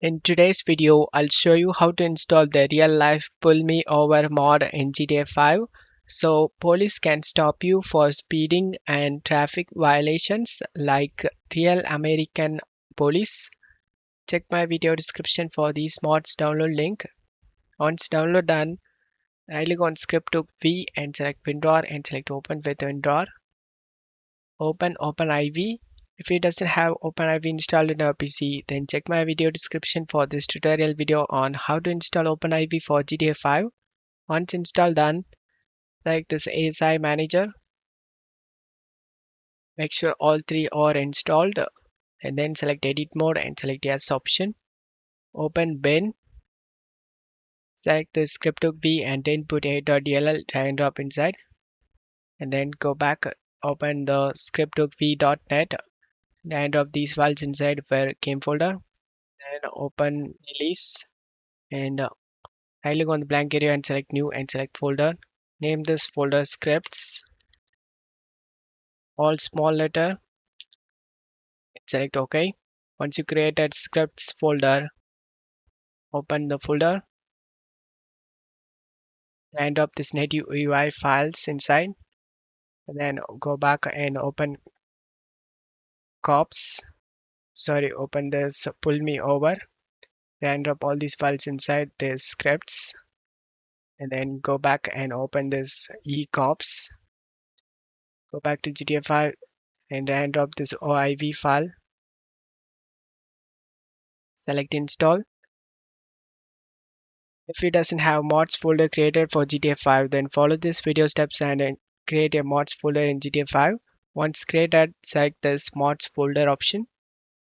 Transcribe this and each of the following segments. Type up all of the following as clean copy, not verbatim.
In today's video, I'll show you how to install the real life pull me over mod in GTA 5 so police can stop you for speeding and traffic violations like real American police. Check my video description for these mods download link. Once download done, right click on script to V and select WinRAR and select open with WinRAR. Open OpenIV. If it doesn't have OpenIV installed in your PC, then check my video description for this tutorial video on how to install OpenIV for GTA 5. Once installed done, select this ASI manager. Make sure all three are installed and then select edit mode and select yes option. Open bin. Select the script hook V and then put a.dll drag and drop inside. And then go back, open the script hook v.net and drop these files inside where game folder. Then open release and right click on the blank area and select new and select folder. Name this folder scripts, all small letter. Select OK. Once you created scripts folder, open the folder and drop this native UI files inside. And then go back and open cops. Sorry, open this pull me over. Then drop all these files inside these scripts. And then go back and open this ecops. Go back to GTA 5 and drag drop this OIV file. Select install. If it doesn't have mods folder created for GTA 5, then follow this video steps and create a mods folder in GTA 5. Once created, select this mods folder option.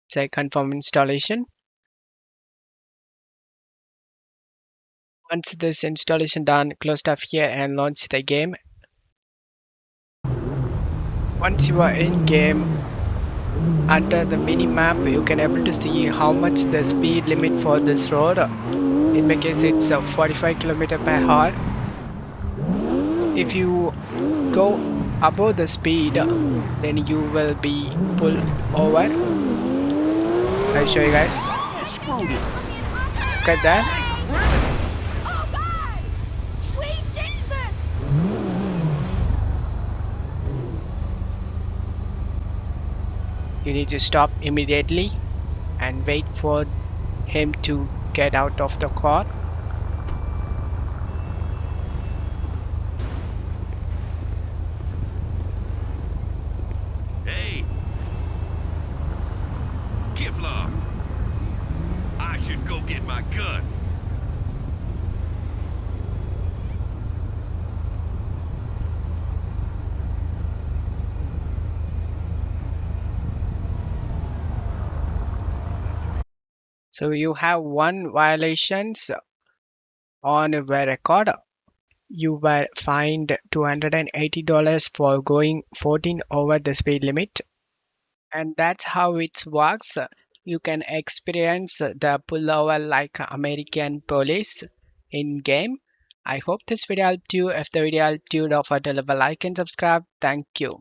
Select confirm installation. Once this installation done, close stuff here and launch the game. Once you are in game, under the mini map, you can able to see how much the speed limit for this road. In my case, it's 45 km/h. If you go above the speed, then you will be pulled over. I'll show you guys. Look at that. Oh God! Sweet Jesus! You need to stop immediately and wait for him to get out of the car. Hey! Kevlar! I should go get my gun. So you have one violations on your record. You were fined $280 for going 14 over the speed limit. And that's how it works. You can experience the pullover like American police in game. I hope this video helped you. If the video helped you, don't forget to leave a like and subscribe. Thank you.